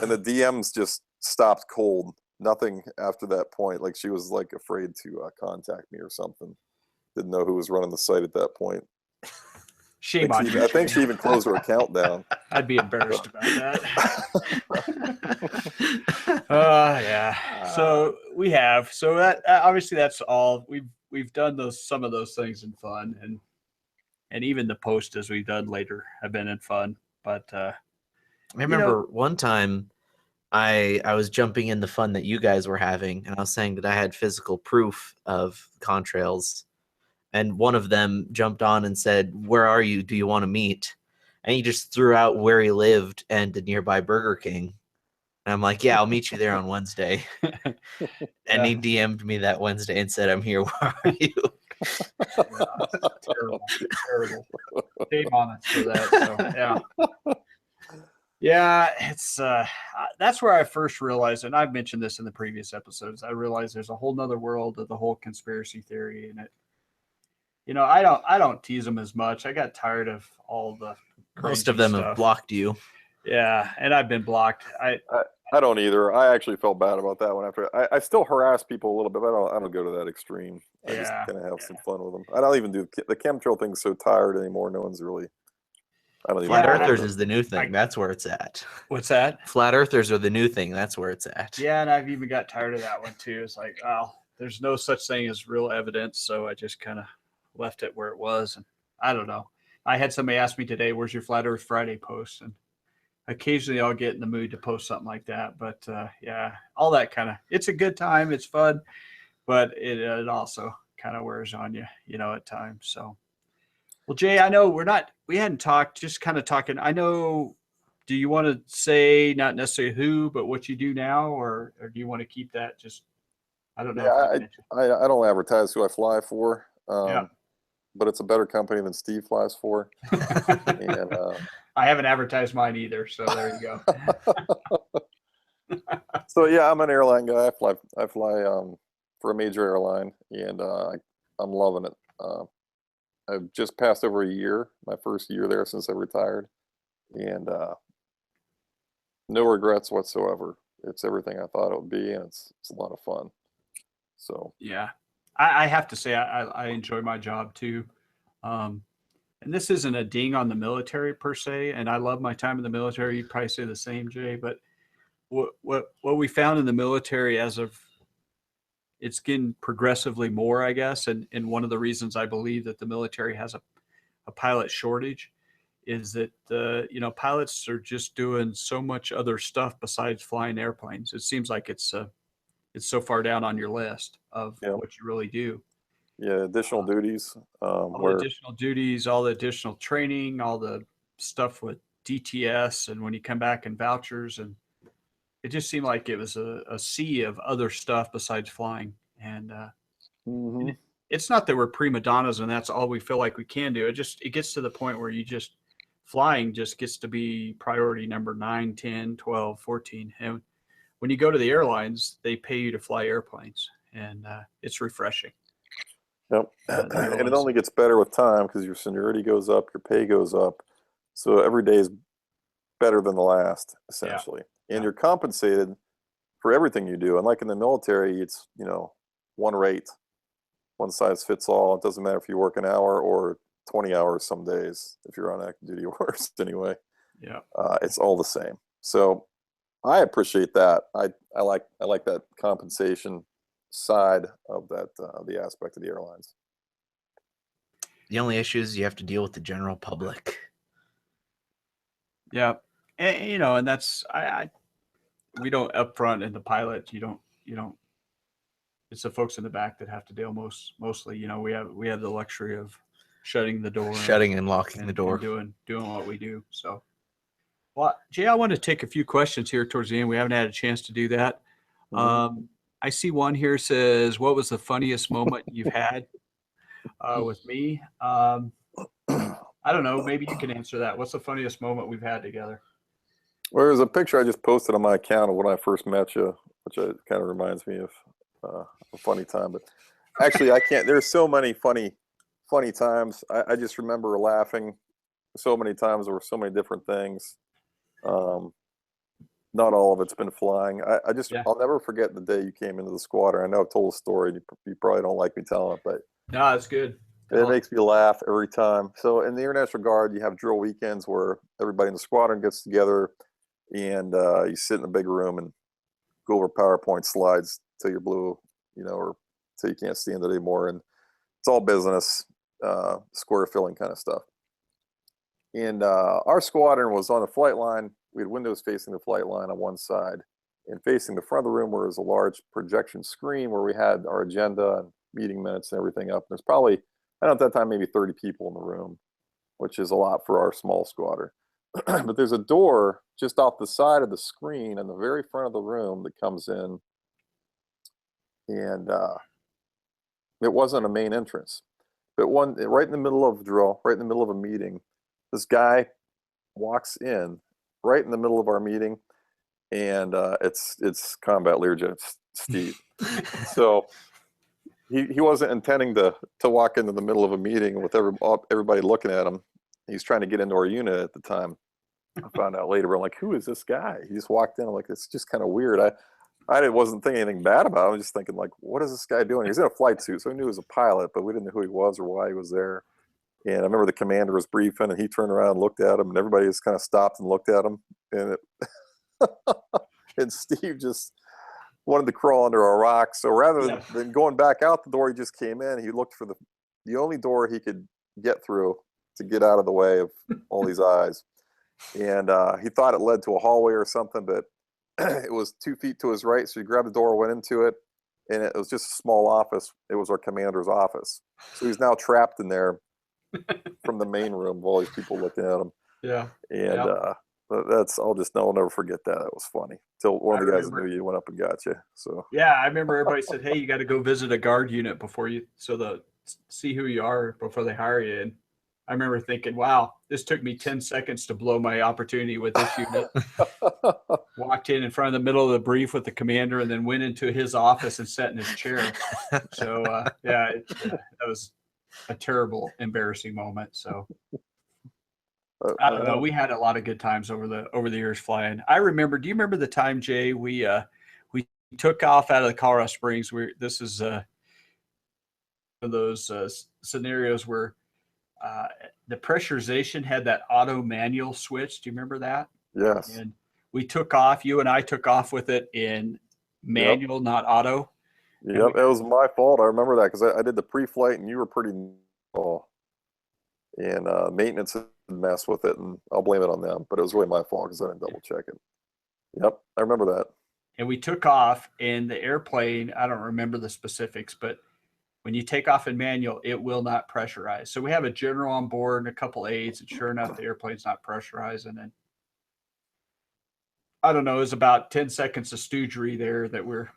and the DMs just stopped cold. Nothing after that point. Like, she was like afraid to contact me or something. Didn't know who was running the site at that point. Shame on you. I think she even closed her account down. I'd be embarrassed about that. Yeah. So we have. So that obviously that's all we've done. Some of those things in fun, and even the posts as we've done later have been in fun. But I remember one time I was jumping in the fun that you guys were having, and I was saying that I had physical proof of contrails. And one of them jumped on and said, "Where are you? Do you want to meet?" And he just threw out where he lived and the nearby Burger King. And I'm like, "Yeah, I'll meet you there on Wednesday." And he DM'd me that Wednesday and said, "I'm here. Where are you?" terrible. Shame on us for that. So yeah, it's that's where I first realized, and I've mentioned this in the previous episodes. I realized there's a whole nother world of the whole conspiracy theory, and it. I don't tease them as much. I got tired of all the most of them stuff. have blocked you. Yeah, and I've been blocked. I don't either. I actually felt bad about that one. After I still harass people a little bit, but I don't go to that extreme. I just kind of have some fun with them. I don't even do the chemtrail thing. So tired anymore. No one's really. I don't even. Flat Earthers is the new thing. That's where it's at. What's that? Flat Earthers are the new thing. That's where it's at. Yeah, and I've even got tired of that one too. It's like, oh, there's no such thing as real evidence, so I just kind of left it where it was. And I don't know. I had somebody ask me today, "Where's your Flat Earth Friday post?" And occasionally I'll get in the mood to post something like that. But yeah, all that it's a good time. It's fun, but it also kind of wears on you, at times. So, well, Jay, I know we hadn't talked, just kind of talking. I know, do you want to say not necessarily who, but what you do now, or do you want to keep that just I don't know if Yeah, I mentioned. I don't advertise who I fly for, Yeah. but it's a better company than Steve flies for. And I haven't advertised mine either, so there you go. so yeah, I'm an airline guy. I fly for a major airline, and I'm loving it. I've just passed over a year, my first year there since I retired, and no regrets whatsoever. It's everything I thought it would be, and it's a lot of fun. So Yeah, I have to say I enjoy my job too. Um, and this isn't a ding on the military per se, and I love my time in the military. You'd probably say the same, Jay. But what we found in the military as of it's getting progressively more, I guess, and one of the reasons I believe that the military has a pilot shortage is that pilots are just doing so much other stuff besides flying airplanes. It seems like it's so far down on your list of yeah, what you really do. yeah, additional duties All the where additional duties, all the additional training, all the stuff with DTS, and when you come back in vouchers, and it just seemed like it was a sea of other stuff besides flying. And mhm. it's not that we're prima donnas and that's all we feel like we can do. It gets to the point where you just flying just gets to be priority number 9, 10, 12, 14. And when you go to the airlines, they pay you to fly airplanes, and it's refreshing. Yep. The And it airlines. only gets better with time because your seniority goes up, your pay goes up. So every day is better than the last, Yeah. essentially. And Yeah. you're compensated for everything you do. And like in the military, it's, one rate, one size fits all. It doesn't matter if you work an hour or 20 hours some days, if you're on active duty orders anyway. Yeah. It's all the same. So I appreciate that. I like that compensation side of that, the aspect of the airlines. The only issue is you have to deal with the general public. Yeah. And that's, we don't upfront in the pilot. You don't, it's the folks in the back that have to deal mostly, we have the luxury of shutting the door Shutting and locking the and door. doing what we do. So, well, Jay, I want to take a few questions here towards the end. We haven't had a chance to do that. Mhm. I see one here says, what was the funniest moment you've had with me? I don't know. Maybe you can answer that. What's the funniest moment we've had together? Well, there's a picture I just posted on my account of when I first met you, which kind of reminds me of a funny time. But actually, I can't. There's so many funny times. I just remember laughing so many times over so many different things. Um, Not all of it's been flying. Yeah. I'll never forget the day you came into the squadron. I know I've told the story. You probably don't like me telling it, but No, it's good. it makes me laugh every time. So in the Air National Guard, you have drill weekends where everybody in the squadron gets together, and you sit in a big room and go over PowerPoint slides till you're blue, or till you can't stand it anymore. And it's all business, square filling kind of stuff. And our squadron was on the flight line. We had windows facing the flight line on one side, and facing the front of the room where was a large projection screen where we had our agenda and meeting minutes and everything up. There's probably, I don't know, at that time, maybe 30 people in the room, which is a lot for our small squadron. But there's a door just off the side of the screen in the very front of the room that comes in, and it wasn't a main entrance, but one right in the middle of drill, right in the middle of a meeting, this guy walks in right in the middle of our meeting, and it's combat Learjet Steve. So he wasn't intending to walk into the middle of a meeting with everybody looking at him. He's trying to get into our unit at the time. I found out later. I'm like, who is this guy? He just walked in. I'm like, it's just kind of weird. I wasn't thinking anything bad about him. I was just thinking, like, what is this guy doing? He's in a flight suit, so we knew he was a pilot, but we didn't know who he was or why he was there. And I remember the commander was briefing, and he turned around and looked at him, and everybody just kind of stopped and looked at him. And and Steve just wanted to crawl under a rock. So rather than going back out the door he just came in, he looked for the only door he could get through to get out of the way of all these eyes. And he thought it led to a hallway or something, but it was 2 feet to his right. So he grabbed the door, went into it, and it was just a small office. It was our commander's office. So he's now trapped in there from the main room of all these people looking at him. Yeah. And I'll never forget that. That was funny. Till one I of the guys that remember. knew you went up and got you. So Yeah, I remember everybody said, "Hey, you got to go visit a guard unit before you, see who you are before they hire you." And I remember thinking, "Wow, this took me 10 seconds to blow my opportunity with this unit." Walked in front of the middle of the brief with the commander, and then went into his office and sat in his chair. So that was a terrible, embarrassing moment. So I don't know. We had a lot of good times over the years flying. I remember. Do you remember the time, Jay? We took off out of the Colorado Springs. This is one of those scenarios where the pressurization had that auto manual switch. Do you remember that? yes. And we took off. You and I took off with it in manual, not auto. Yep, it was my fault. I remember that because I did the pre-flight and you were pretty and maintenance had messed with it, and I'll blame it on them. But it was really my fault because I didn't double check it. Yep, I remember that. And we took off, and the airplane, I don't remember the specifics, but when you take off in manual, it will not pressurize. So we have a general on board and a couple aides, and sure enough, the airplane's not pressurized. And then I don't know, it was about 10 seconds of stoogery there that we're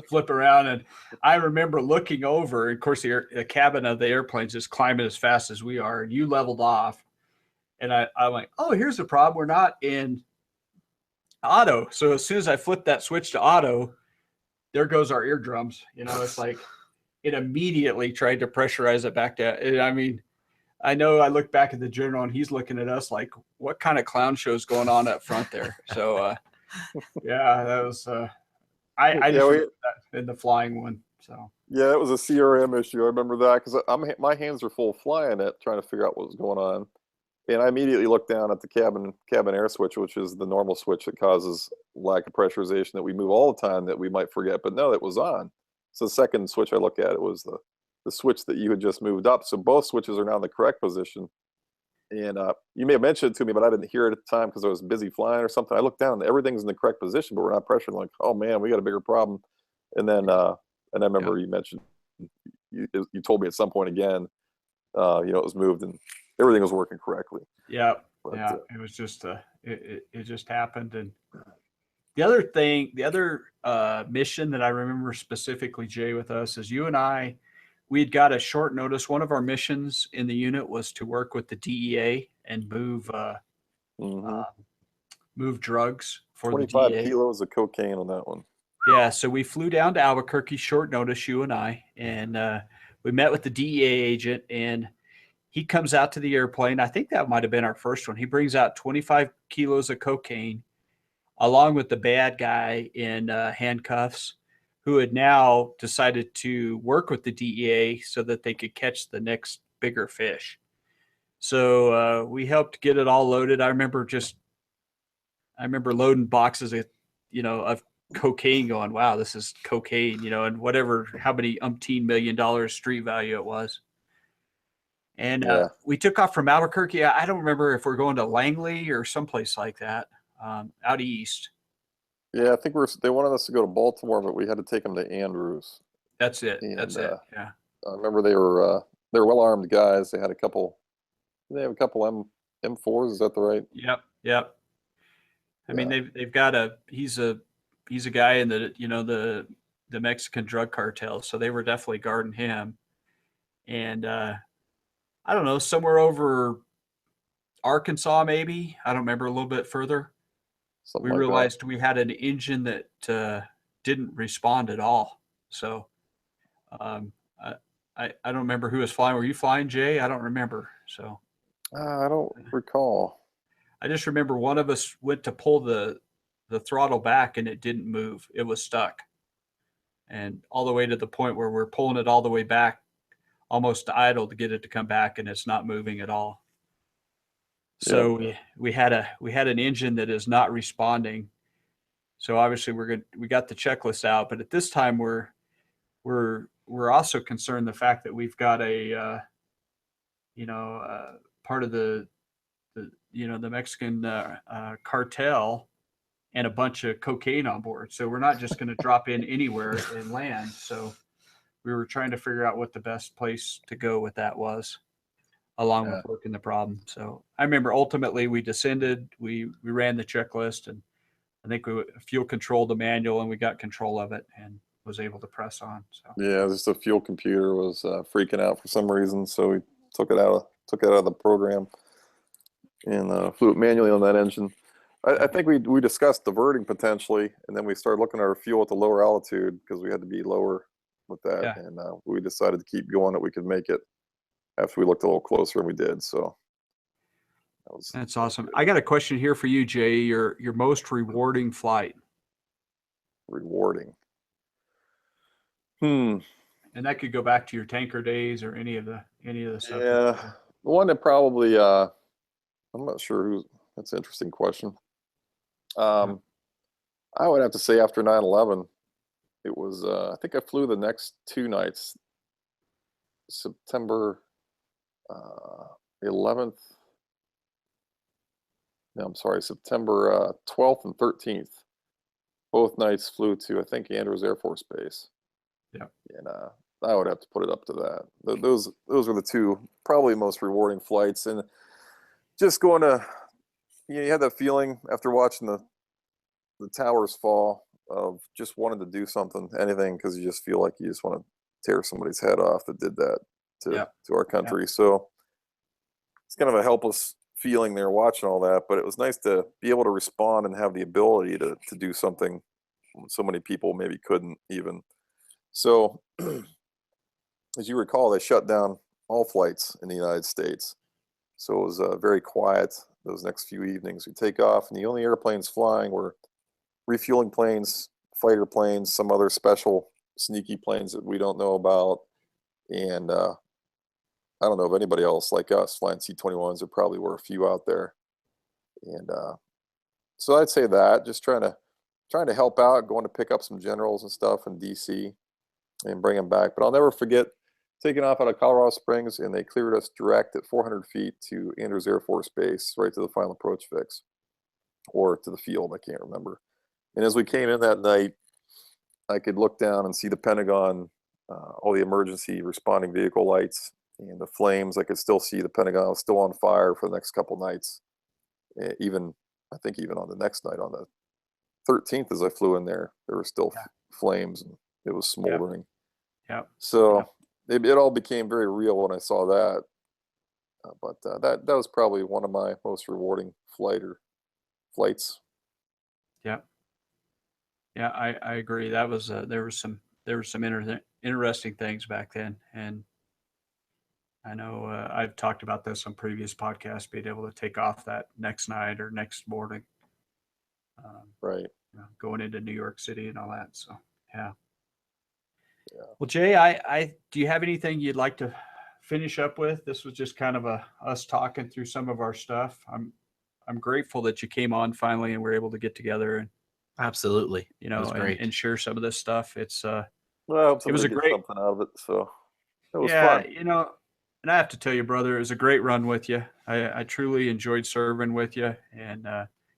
flip around. And I remember looking over, of course, the cabin of the airplane's just climbing as fast as we are. And you leveled off. And I went, oh, here's the problem. We're not in auto. So as soon as I flipped that switch to auto, there goes our eardrums. It's like it immediately tried to pressurize it back to, I mean, I know I look back at the general and he's looking at us like, what kind of clown show is going on up front there? So, yeah, that was, I just remember that in the flying one. So, yeah, it was a CRM issue. I remember that because my hands were full flying it, trying to figure out what was going on. And I immediately looked down at the cabin air switch, which is the normal switch that causes lack of pressurization that we move all the time that we might forget. But no, it was on. So the second switch I look at, it was the switch that you had just moved up. So both switches are now in the correct position. And you may have mentioned it to me, but I didn't hear it at the time because I was busy flying or something. I looked down and everything's in the correct position, but we're not pressuring. Like, oh man, we got a bigger problem. And then I remember you mentioned, you told me at some point again, it was moved and everything was working correctly. Yeah. Yeah. It was just, it just happened. And the other mission that I remember specifically, Jay, with us is you and I, we had got a short notice. One of our missions in the unit was to work with the DEA and move drugs for the 25 DEA. kilos of cocaine on that one. Yeah, so we flew down to Albuquerque, short notice, you and I, and we met with the DEA agent, and he comes out to the airplane. I think that might have been our first one. He brings out 25 kilos of cocaine, along with the bad guy in handcuffs, who had now decided to work with the DEA so that they could catch the next bigger fish. So we helped get it all loaded. I remember loading boxes of cocaine, going, wow, this is cocaine, and whatever, how many umpteen $1 million street value it was. And we took off from Albuquerque. I don't remember if we're going to Langley or someplace like that, out east. Yeah, I think they wanted us to go to Baltimore, but we had to take them to Andrews. That's it. And, That's it. Yeah. I remember they were well-armed guys. They had a couple M4s. Is that the right? Yep. I mean, they've got he's a guy in the Mexican drug cartel. So they were definitely guarding him. And I don't know, somewhere over Arkansas, maybe. I don't remember, a little bit further. We realized we had an engine that didn't respond at all. So I don't remember who was flying. Were you flying, Jay? I don't remember. So I don't recall. I just remember one of us went to pull the throttle back and it didn't move. It was stuck. And all the way to the point where we're pulling it all the way back, almost to idle, to get it to come back, and it's not moving at all. So we had an engine that is not responding. So obviously we got the checklist out, but at this time we're also concerned the fact that we've got a part of the Mexican cartel and a bunch of cocaine on board. So we're not just going to drop in anywhere and land. So we were trying to figure out what the best place to go with that was. along Yeah. with working the problem. So I remember ultimately we descended, we ran the checklist, and I think we fuel controlled the manual, and we got control of it and was able to press on. So Yeah, just the fuel computer was freaking out for some reason, so we took it out of the program and flew it manually on that engine. I think we discussed diverting potentially, and then we started looking at our fuel at the lower altitude because we had to be lower with that, Yeah. and we decided to keep going that we could make it after we looked a little closer, and we did. So that's awesome. I got a question here for you, Jay. Your most rewarding flight. rewarding. And that could go back to your tanker days or any of the stuff. Yeah, the one that probably I'm not sure who's. That's an interesting question. I would have to say after 9/11, it was. I think I flew the next 2 nights, September 11th. No, I'm sorry, September 12th and 13th. Both nights flew to, I think, Andrews Air Force Base. Yeah. And I would have to put it up to that. Those were the two probably most rewarding flights. And just going to, you had that feeling after watching the towers fall of just wanting to do something, anything, because you just feel like you just want to tear somebody's head off that did that to our country. Yeah. So it's kind of a helpless feeling there watching all that, but it was nice to be able to respond and have the ability to do something so many people maybe couldn't even. So as you recall, they shut down all flights in the United States. So it was very quiet those next few evenings. We take off, and the only airplanes flying were refueling planes, fighter planes, some other special sneaky planes that we don't know about. And I don't know of anybody else like us flying C-21s. There probably were a few out there. And so I'd say that, just trying to help out, going to pick up some generals and stuff in DC and bring them back. But I'll never forget taking off out of Colorado Springs, and they cleared us direct at 400 feet to Andrews Air Force Base, right to the final approach fix, or to the field, I can't remember. And as we came in that night, I could look down and see the Pentagon, all the emergency responding vehicle lights and the flames. I could still see the Pentagon was still on fire for the next couple nights. Even, I think even on the next night, on the 13th, as I flew in there were still flames, and it was smoldering. Yeah. So it all became very real when I saw that. But that was probably one of my most rewarding flights. Yeah. Yeah, I agree. That was there were some interesting things back then, and I know I've talked about this on previous podcasts, being able to take off that next night or next morning, Right. Going into New York City and all that. So yeah. Well, Jay, I do you have anything you'd like to finish up with? This was just kind of us talking through some of our stuff. I'm grateful that you came on finally and we're able to get together and absolutely, and share some of this stuff. It's well, I hope it was a great something out of it. So it was fun. And I have to tell you, brother, it was a great run with you. I truly enjoyed serving with you, and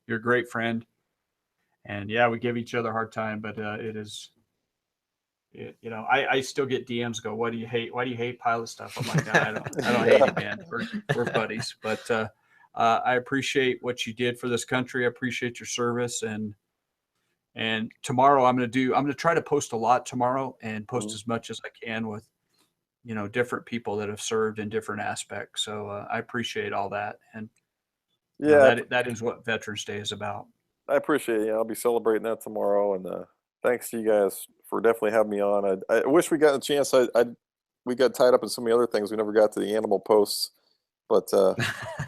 you're a great friend. And yeah, we give each other a hard time, but it is. I still get DMs go, why do you hate pilot stuff? I'm like, I don't hate it, man. We're buddies. But I appreciate what you did for this country. I appreciate your service. And tomorrow I'm going to try to post a lot tomorrow and post as much as I can with, different people that have served in different aspects. So I appreciate all that. And that is what Veterans Day is about. I appreciate it. I'll be celebrating that tomorrow. And thanks to you guys for definitely having me on. I wish we got a chance. We got tied up in so many other things. We never got to the animal posts, but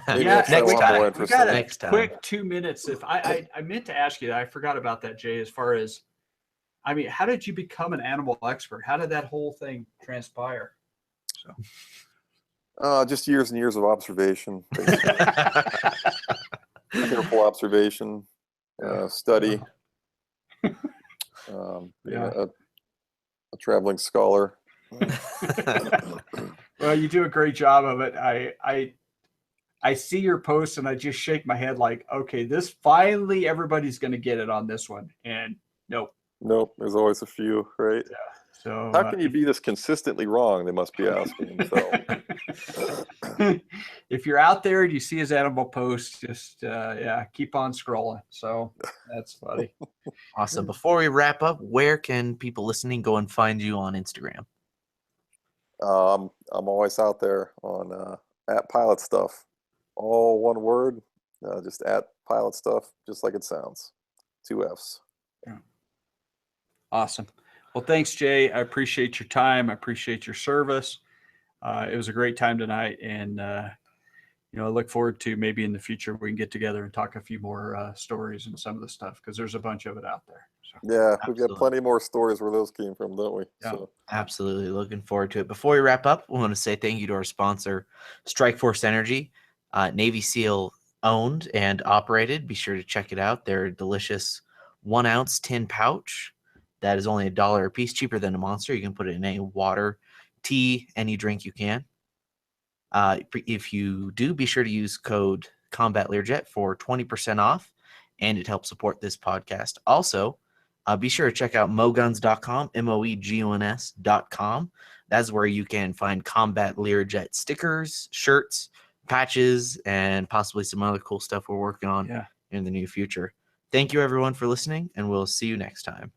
maybe next time. We got a quick 2 minutes. If I meant to ask you that, I forgot about that, Jay, as far as, how did you become an animal expert? How did that whole thing transpire? So just years and years of observation, careful observation, study, a traveling scholar. Well, you do a great job of it. I see your posts and I just shake my head like, okay, this finally everybody's going to get it on this one. And nope. There's always a few, right? Yeah. So How can you be this consistently wrong? They must be asking themselves. if you're out there and you see his animal post, just keep on scrolling. So that's funny. Awesome. Before we wrap up, where can people listening go and find you on Instagram? I'm always out there on at Pilot Stuff, all one word, just at Pilot Stuff, just like it sounds, 2 F's. Awesome. Well, thanks, Jay. I appreciate your time. I appreciate your service. It was a great time tonight, and I look forward to maybe in the future we can get together and talk a few more stories and some of the stuff, because there's a bunch of it out there. So. Yeah, Absolutely. we've got plenty more stories where those came from, don't we? Yeah. So. Absolutely. Looking forward to it. Before we wrap up, we want to say thank you to our sponsor, Strikeforce Energy, Navy SEAL owned and operated. Be sure to check it out. They're a delicious 1 ounce tin pouch that is only $1 a piece, cheaper than a Monster. You can put it in any water, tea, any drink you can. If you do, be sure to use code Combat Learjet for 20% off, and it helps support this podcast. Also, be sure to check out moguns.com, moeguns.com. That's where you can find Combat Learjet stickers, shirts, patches, and possibly some other cool stuff we're working on in the near future. Thank you, everyone, for listening, and we'll see you next time.